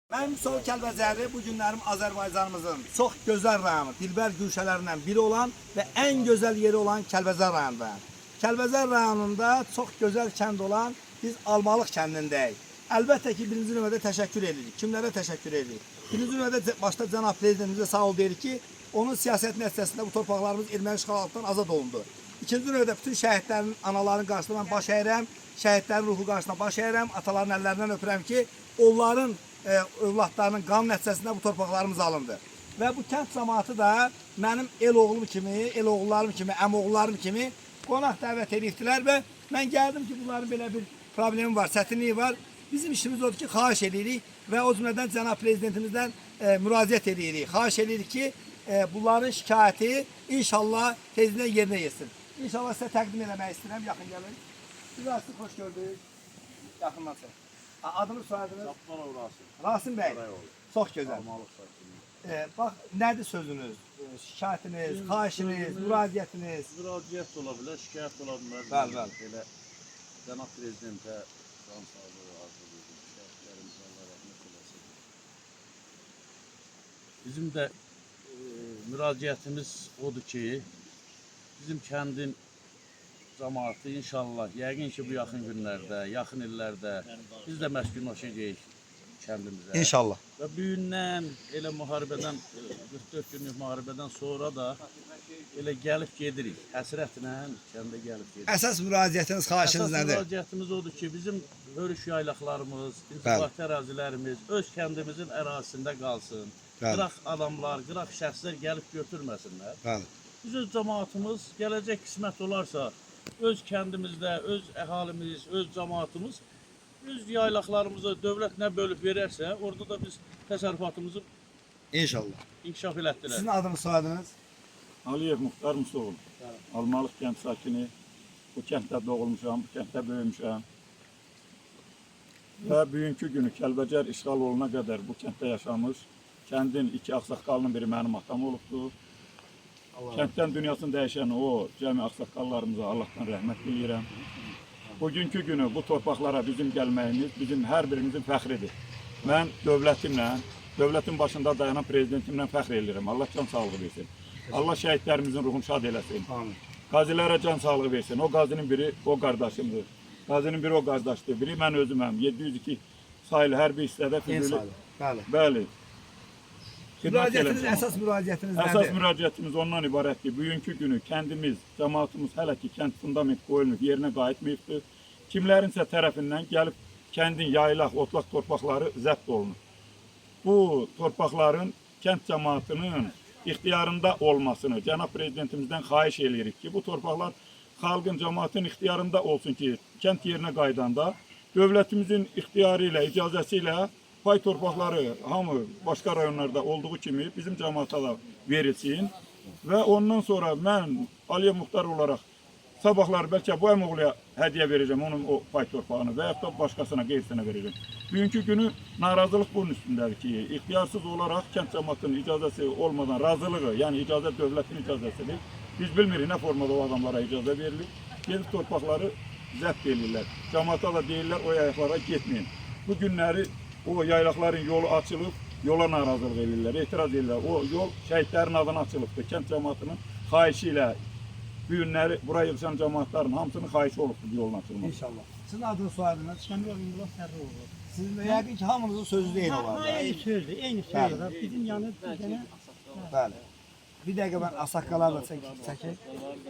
Mən Müsol Kəlbəcəri bu günlərim Azərbaycanımızın çox gözəl rayonu, dilbər güşələrindən biri olan və ən gözəl yeri olan Kəlbəcər rayonundayım. Kəlbəcər rayonunda çox gözəl kənd olan biz Almalıq kəndindəyik. Əlbəttə ki, birinci növbədə təşəkkür edirik. Kimlərə təşəkkür edirik? Birinci növbədə başda cənab prezidentimizə sağ ol deyirik ki, onun siyasət nəticəsində bu torpaqlarımız erməni işğalatından azad olundu. İkinci növbədə bütün şəhidlərin, anaların qarşısında mən baş əyirəm, şəhidlərin ruhu qarşısında baş əyirəm, ataların əllərindən öpürəm ki, onların övladlarının qan nəticəsində bu torpaqlarımız alındı. Və bu kənd cəmaatı da mənim el oğlum kimi, el oğullarım kimi, əmoğullarım kimi qonaq dəvət edirdilər və mən gəldim ki, bunların belə bir problemi var, çətinliyi var. Bizim işimiz odur ki, xahiş edirik və o cümlədən cənab prezidentimizdən müraciət edirik. Xahiş edirik ki, bunların şikayəti inşallah tezdən yerinə yetsin. İnşallah sizə təqdim eləmək istəyirəm, yaxın gəlin. Sizi xoş gördük. Yaxından çək. Adını soyadınız? Cabbarov Rasim. Rasim bəy. Çox gözəl. Almalıq sakini. Bax, nədir sözünüz, şikayətiniz, xahişiniz, müraciətiniz? Müraciət ola bilər, şikayət ola bilər. Bəli. Elə cənab prezidentə can sağlığı arzu edirəm. Şikayətlərimizi Allah rəhmət eləsin. Bizim də müraciətimiz odur ki, bizim kəndin cəmaatı inşallah, yəqin ki bu yaxın günlərdə, yaxın illərdə biz də məskunlaşacağıq kəndimizə. İnşallah. Və bu gündən elə müharibədən, 44 günlük müharibədən sonra da elə gəlib gedirik. Həsrətlə kəndə gəlib gedirik. Əsas müraciətiniz, xahişiniz Əsas nədir? müraciətimiz odur ki, bizim hörüş yaylaqlarımız, intifahti ərazilərimiz öz kəndimizin ərazisində qalsın. Bəli. Qıraq adamlar, qıraq şəxslər gəlib götürməsinlər. Bəli. Biz öz cəmaatımız gələcək qismət olarsa, öz kəndimizdə, öz əhalimiz, öz cəmaatımız, öz yaylaqlarımızı dövlət nə bölüb verərsə, orada da biz təsərrüfatımızı İnşallah. inkişaf elətdirək. Sizin adınız, soyadınız? Aliyev Muxtar Mustaoğlu. Almalıq kənd sakini. Bu kənddə doğulmuşam, bu kənddə böyümüşəm. Və bugünkü günü Kəlbəcər işğal oluna qədər bu kənddə yaşamış. Kəndin iki ağsaqqalının biri mənim atam olubdur. Kənddən dünyasını dəyişən o cəmi ağsaqqallarımıza Allahdan rəhmət diləyirəm. Bugünkü günü bu torpaqlara bizim gəlməyimiz bizim hər birimizin fəxridir. Mən dövlətimlə, dövlətin başında dayanan prezidentimlə fəxr edirəm. Allah can sağlığı versin. Allah şəhidlərimizin ruhunu şad eləsin. Amin. Qazilərə can sağlığı versin. O qazinin biri o qardaşımdır. Qazinin biri o qardaşdır. Biri mən özüməm. 702 sayılı hərbi hissədə Füzuli. Bəli. Bəli. Müraciətiniz, əsas müraciətiniz nədir? Əsas müraciətimiz ondan ibarətdir. Bugünkü günü kəndimiz, cəmaatımız hələ ki kənd fundament qoyulmayıb, yerinə qayıtmayıbdır. Kimlərinsə tərəfindən gəlib kəndin yaylaq, otlaq torpaqları zəbt olunur. Bu torpaqların kənd cəmaatının ixtiyarında olmasını cənab prezidentimizdən xahiş edirik ki, bu torpaqlar xalqın, cəmaatın ixtiyarında olsun ki, kənd yerinə qaydanda dövlətimizin ixtiyarı ilə, icazəsi ilə pay torpaqları hamı başqa rayonlarda olduğu kimi bizim cəmaata da verilsin və ondan sonra mən Aliyev Muxtar olaraq sabahlar bəlkə bu əmoğluya hədiyyə verəcəm onun o pay torpağını və yaxud da başqasına, qeyrisinə verəcəm. Bugünkü günü narazılıq bunun üstündədir ki, ixtiyarsız olaraq kənd cəmaatının icazəsi olmadan razılığı, yəni icazə dövlətin icazəsidir. Biz bilmirik nə formada o adamlara icazə verilir. Gedib torpaqları zəbt edirlər. Cəmaata da deyirlər o yayaqlara getməyin. Bu günləri o yaylaqların yolu açılıb, yola narazılıq edirlər, etiraz edirlər. O yol şəhidlərin adına açılıbdır. Kənd cəmaatının xahişi ilə bu günləri buraya yığışan cəmaatların hamısının xahişi olubdur bu yolun açılması. İnşallah. Sizin adınız, soyadınız? Kəmrol İmrullah Sərroğlu. Sizin də yəqin ki, hamınızın sözü deyil olar. Eyni sözdür, eyni sözdür. Bizim yanı bir dənə Bəli. Bir dəqiqə mən asaqqalarla çəkək.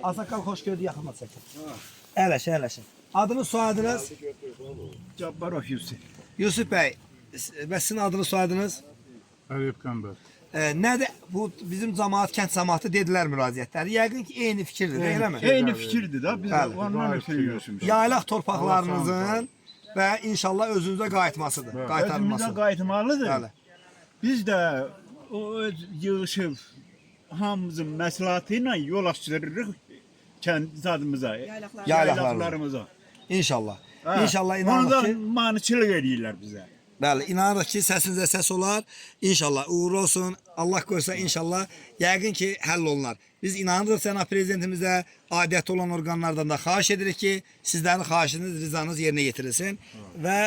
Asaqqal xoş gördük, yaxınla çəkək. Əyləşin. Adınız, soyadınız? Cabbarov Yusuf. Yusuf bəy, və sizin adınız, soyadınız? Əlif Qəmbər. Nədir bu bizim cəmaat, kənd cəmaatı dedilər müraciətləri. Yəqin ki, eyni fikirdir, eləmi? Eyni fikirdir də, biz Bəli. ondan ötürü görüşmüşük. Yaylaq torpaqlarınızın və inşallah özünüzə qayıtmasıdır, Özümüzə qaytarılması. qayıtmalıdır. Bəli. Biz də o öz yığışıb hamımızın məsləhəti ilə yol açdırırıq kənd zadımıza, yaylaqlarımıza. İnşallah. Hə, İnşallah onu inanırıq da ki, maniçilik edirlər bizə. bəli, inanırıq ki, səsinizə səs olar. İnşallah uğurlu olsun. Allah qoysa inşallah yəqin ki, həll olunar. Biz inanırıq cənab prezidentimizə, aidiyyatı olan orqanlardan da xahiş edirik ki, sizlərin xahişiniz, rizanız yerinə yetirilsin və